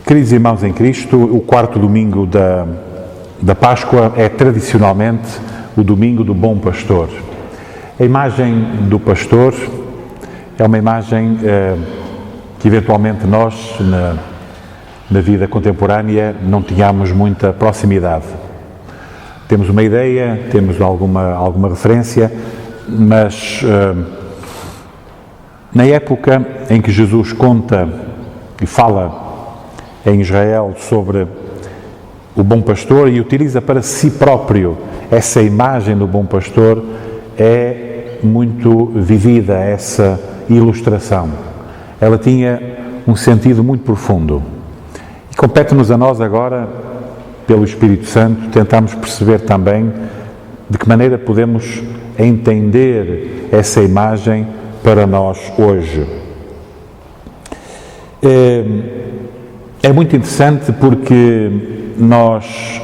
Queridos irmãos em Cristo, o quarto domingo da Páscoa é tradicionalmente o domingo do Bom Pastor. A imagem do pastor é uma imagem que eventualmente nós, na vida contemporânea, não tínhamos muita proximidade. Temos uma ideia, temos alguma referência, mas na época em que Jesus conta e fala em Israel sobre o bom pastor e utiliza para si próprio essa imagem do bom pastor, é muito vivida essa ilustração. Ela tinha um sentido muito profundo. E compete-nos a nós agora, pelo Espírito Santo, tentarmos perceber também de que maneira podemos entender essa imagem para nós hoje. É muito interessante porque nós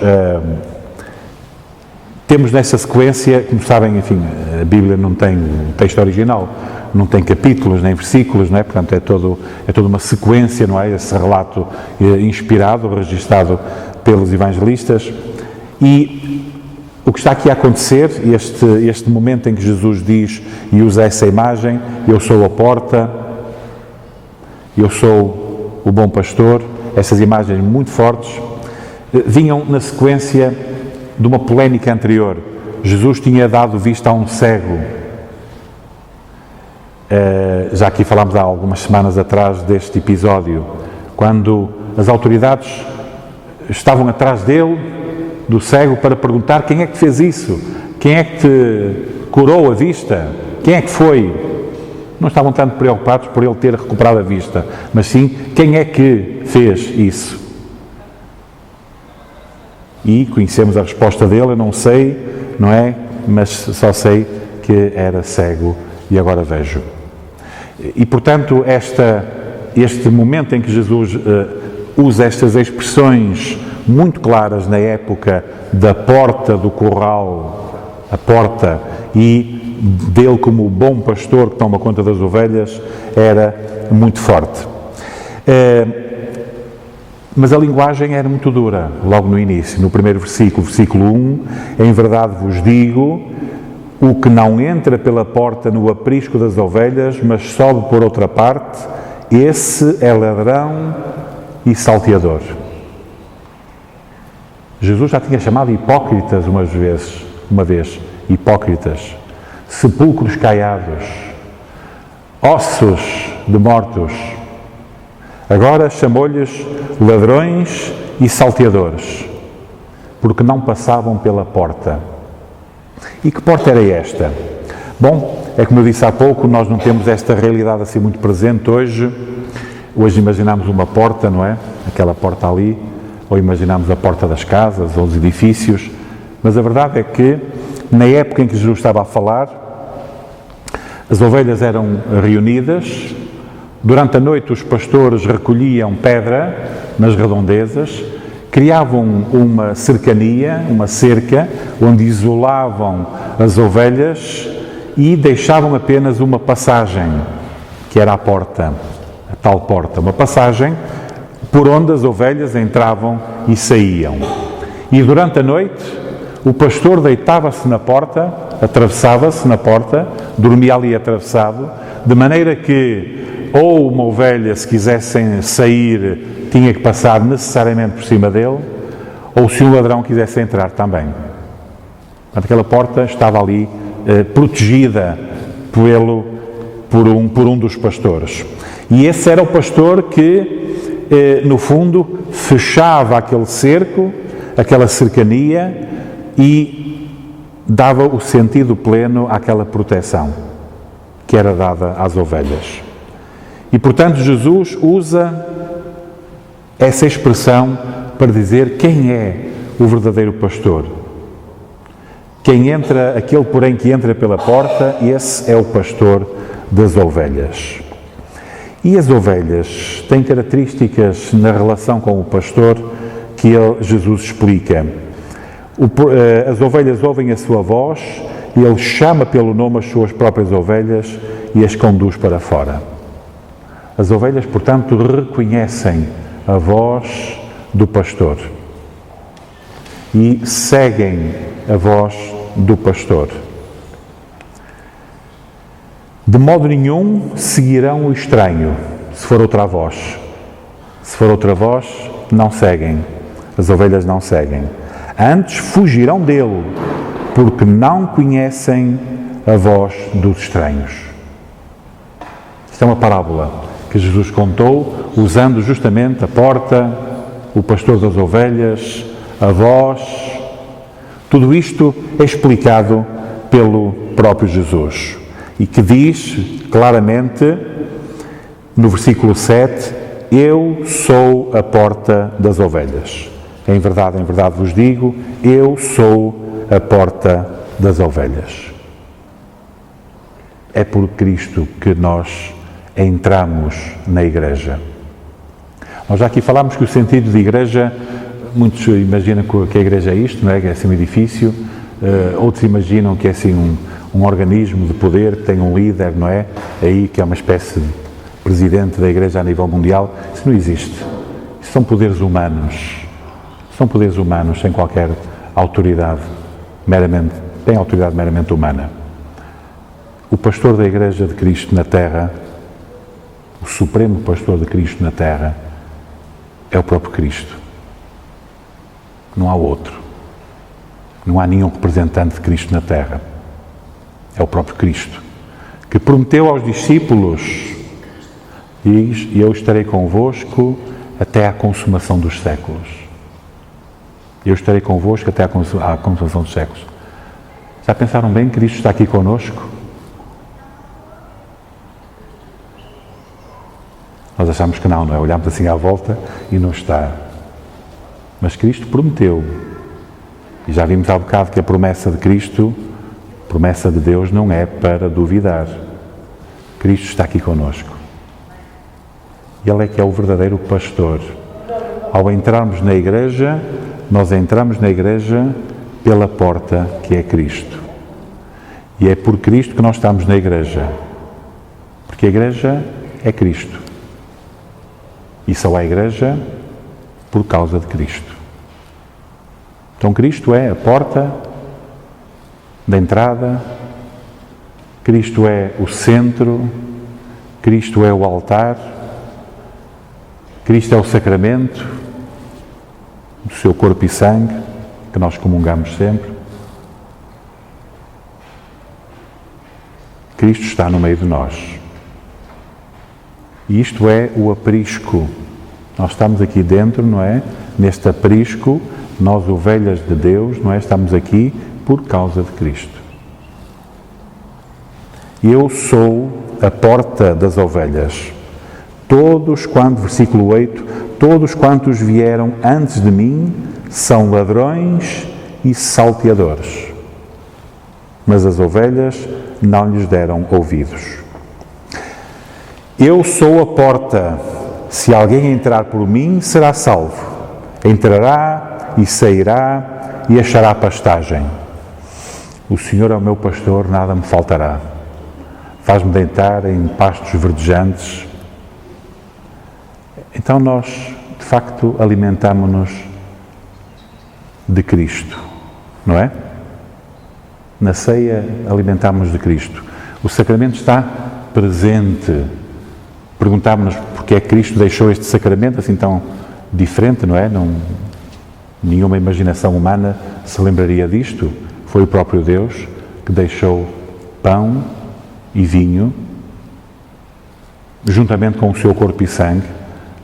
temos nessa sequência, como sabem, enfim, a Bíblia não tem um texto original, não tem capítulos nem versículos, não é? Portanto, é toda uma sequência, não é? Esse relato inspirado, registado pelos evangelistas. E o que está aqui a acontecer, este momento em que Jesus diz e usa essa imagem, eu sou a porta, eu sou o bom pastor, essas imagens muito fortes, vinham na sequência de uma polémica anterior. Jesus tinha dado vista a um cego. Já aqui falámos há algumas semanas atrás deste episódio, quando as autoridades estavam atrás dele, do cego, para perguntar: quem é que fez isso? Quem é que te curou a vista? Quem é que foi? Não estavam tanto preocupados por ele ter recuperado a vista, mas sim, quem é que fez isso? E conhecemos a resposta dele: eu não sei, não é? Mas só sei que era cego e agora vejo. E, portanto, este momento em que Jesus usa estas expressões muito claras na época da porta do curral, a porta, e dele como o bom pastor que toma conta das ovelhas, era muito forte. Mas a linguagem era muito dura, logo no início, no primeiro versículo, versículo 1, em verdade vos digo, o que não entra pela porta no aprisco das ovelhas, mas sobe por outra parte, esse é ladrão e salteador. Jesus já tinha chamado hipócritas uma vez, hipócritas, sepulcros caiados, ossos de mortos. Agora chamou-lhes ladrões e salteadores, porque não passavam pela porta. E que porta era esta? Bom, é como eu disse há pouco, nós não temos esta realidade assim muito presente hoje. Hoje imaginamos uma porta, não é? Aquela porta ali, ou imaginamos a porta das casas ou dos edifícios, mas a verdade é que, na época em que Jesus estava a falar, as ovelhas eram reunidas. Durante a noite os pastores recolhiam pedra nas redondezas, criavam uma cercania, uma cerca, onde isolavam as ovelhas e deixavam apenas uma passagem, que era a porta, a tal porta, uma passagem por onde as ovelhas entravam e saíam. E durante a noite o pastor deitava-se na porta, atravessava-se na porta, dormia ali atravessado, de maneira que ou uma ovelha, se quisessem sair, tinha que passar necessariamente por cima dele, ou se um ladrão quisesse entrar também. Portanto, aquela porta estava ali protegida por um dos pastores. E esse era o pastor que, no fundo, fechava aquele cerco, aquela cercania, e dava o sentido pleno àquela proteção que era dada às ovelhas. E, portanto, Jesus usa essa expressão para dizer quem é o verdadeiro pastor. Quem entra, aquele, porém, que entra pela porta, esse é o pastor das ovelhas. E as ovelhas têm características na relação com o pastor que Jesus explica. As ovelhas ouvem a sua voz e ele chama pelo nome as suas próprias ovelhas e as conduz para fora. As ovelhas, portanto, reconhecem a voz do pastor e seguem a voz do pastor. De modo nenhum seguirão o estranho, se for outra voz. Se for outra voz, não seguem. As ovelhas não seguem. Antes fugirão dele, porque não conhecem a voz dos estranhos. Isto é uma parábola que Jesus contou, usando justamente a porta, o pastor das ovelhas, a voz. Tudo isto é explicado pelo próprio Jesus. E que diz claramente, no versículo 7, eu sou a porta das ovelhas. Em verdade vos digo, eu sou a porta das ovelhas. É por Cristo que nós entramos na igreja. Nós já aqui falámos que o sentido de igreja, muitos imaginam que a igreja é isto, não é? Que é assim um edifício, outros imaginam que é assim um organismo de poder, que tem um líder, não é? Aí que é uma espécie de presidente da igreja a nível mundial. Isso não existe. Isso são poderes humanos. São poderes humanos sem qualquer autoridade meramente humana. O pastor da Igreja de Cristo na Terra, o supremo pastor de Cristo na Terra, é o próprio Cristo. Não há outro. Não há nenhum representante de Cristo na Terra. É o próprio Cristo, que prometeu aos discípulos, diz, e eu estarei convosco até à consumação dos séculos. Eu estarei convosco até à consumação dos séculos. Já pensaram bem que Cristo está aqui conosco? Nós achamos que não é? Olhamos assim à volta e não está. Mas Cristo prometeu. E já vimos há bocado que a promessa de Cristo, promessa de Deus, não é para duvidar. Cristo está aqui conosco. E Ele é que é o verdadeiro pastor. Ao entrarmos na igreja, nós entramos na igreja pela porta que é Cristo. E é por Cristo que nós estamos na igreja. Porque a igreja é Cristo. E só há igreja por causa de Cristo. Então Cristo é a porta da entrada, Cristo é o centro, Cristo é o altar, Cristo é o sacramento do seu corpo e sangue, que nós comungamos sempre. Cristo está no meio de nós. E isto é o aprisco. Nós estamos aqui dentro, não é? Neste aprisco, nós, ovelhas de Deus, não é? Estamos aqui por causa de Cristo. Eu sou a porta das ovelhas. Versículo 8, todos quantos vieram antes de mim são ladrões e salteadores, mas as ovelhas não lhes deram ouvidos. Eu sou a porta, se alguém entrar por mim, será salvo. Entrará e sairá e achará pastagem. O Senhor é o meu pastor, nada me faltará. Faz-me deitar em pastos verdejantes. Então nós, de facto, alimentamo-nos de Cristo, não é? Na ceia alimentamos-nos de Cristo. O sacramento está presente. Perguntámos-nos porque é que Cristo deixou este sacramento assim tão diferente, não é? Nenhuma imaginação humana se lembraria disto. Foi o próprio Deus que deixou pão e vinho, juntamente com o seu corpo e sangue,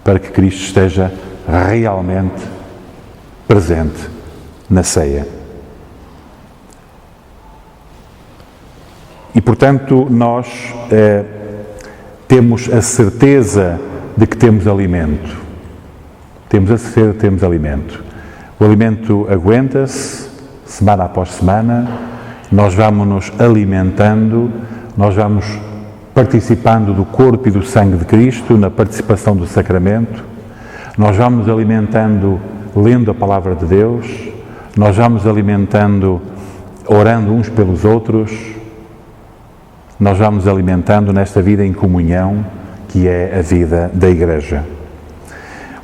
para que Cristo esteja realmente presente na ceia. E, portanto, nós temos a certeza de que temos alimento. Temos a certeza de que temos alimento. O alimento aguenta-se, semana após semana, nós vamos nos alimentando, nós vamos participando do corpo e do sangue de Cristo, na participação do sacramento, nós vamos alimentando lendo a Palavra de Deus, nós vamos alimentando orando uns pelos outros, nós vamos alimentando nesta vida em comunhão, que é a vida da Igreja.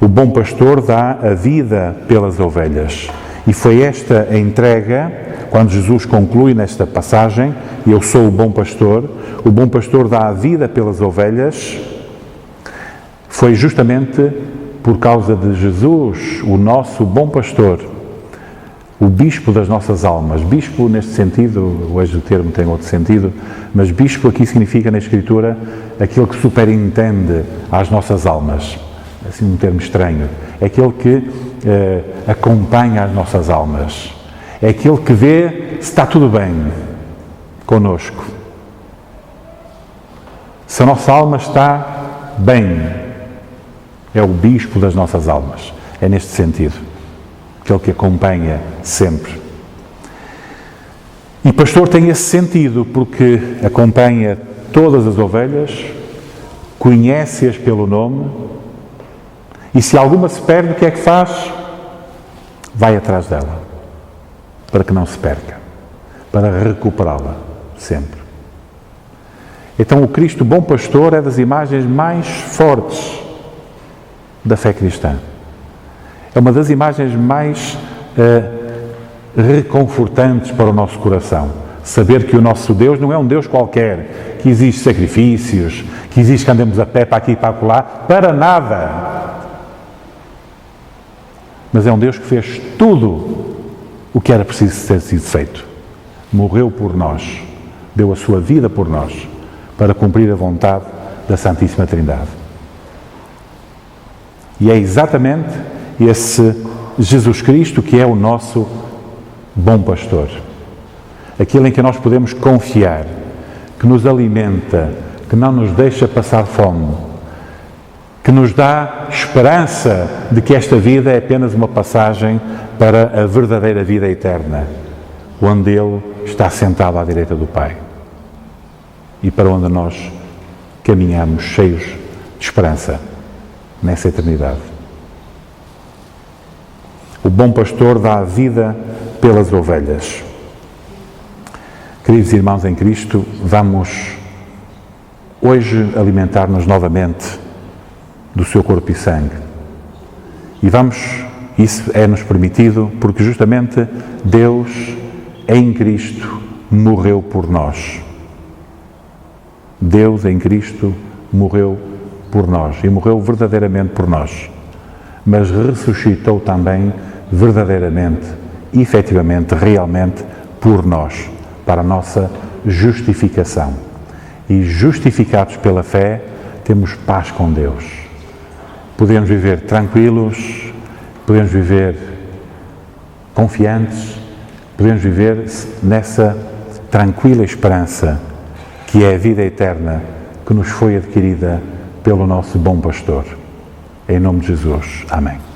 O bom pastor dá a vida pelas ovelhas. E foi esta a entrega, quando Jesus conclui nesta passagem, eu sou o bom pastor dá a vida pelas ovelhas, foi justamente por causa de Jesus, o nosso bom pastor, o bispo das nossas almas. Bispo neste sentido, hoje o termo tem outro sentido, mas bispo aqui significa na Escritura aquele que superintende às nossas almas. Assim um termo estranho. É aquele que acompanha as nossas almas. É aquele que vê se está tudo bem conosco. Se a nossa alma está bem, é o bispo das nossas almas. É neste sentido. Aquele que acompanha sempre. E pastor tem esse sentido porque acompanha todas as ovelhas, conhece-as pelo nome, e se alguma se perde, o que é que faz? Vai atrás dela, para que não se perca, para recuperá-la sempre. Então o Cristo bom pastor é das imagens mais fortes da fé cristã. É uma das imagens mais reconfortantes para o nosso coração. Saber que o nosso Deus não é um Deus qualquer, que exige sacrifícios, que exige que andemos a pé para aqui e para acolá, para nada. Mas é um Deus que fez tudo o que era preciso ter sido feito. Morreu por nós, deu a sua vida por nós, para cumprir a vontade da Santíssima Trindade. E é exatamente esse Jesus Cristo que é o nosso bom pastor. Aquele em que nós podemos confiar, que nos alimenta, que não nos deixa passar fome, que nos dá esperança de que esta vida é apenas uma passagem para a verdadeira vida eterna, onde Ele está sentado à direita do Pai e para onde nós caminhamos cheios de esperança nessa eternidade. O bom pastor dá a vida pelas ovelhas. Queridos irmãos em Cristo, vamos hoje alimentar-nos novamente do seu corpo e sangue. E isso é-nos permitido porque justamente Deus, em Cristo, morreu por nós. Deus, em Cristo, morreu por nós e morreu verdadeiramente por nós, mas ressuscitou também verdadeiramente, efetivamente, realmente por nós, para a nossa justificação. E justificados pela fé, temos paz com Deus. Podemos viver tranquilos, podemos viver confiantes, podemos viver nessa tranquila esperança que é a vida eterna que nos foi adquirida pelo nosso bom pastor. Em nome de Jesus. Amém.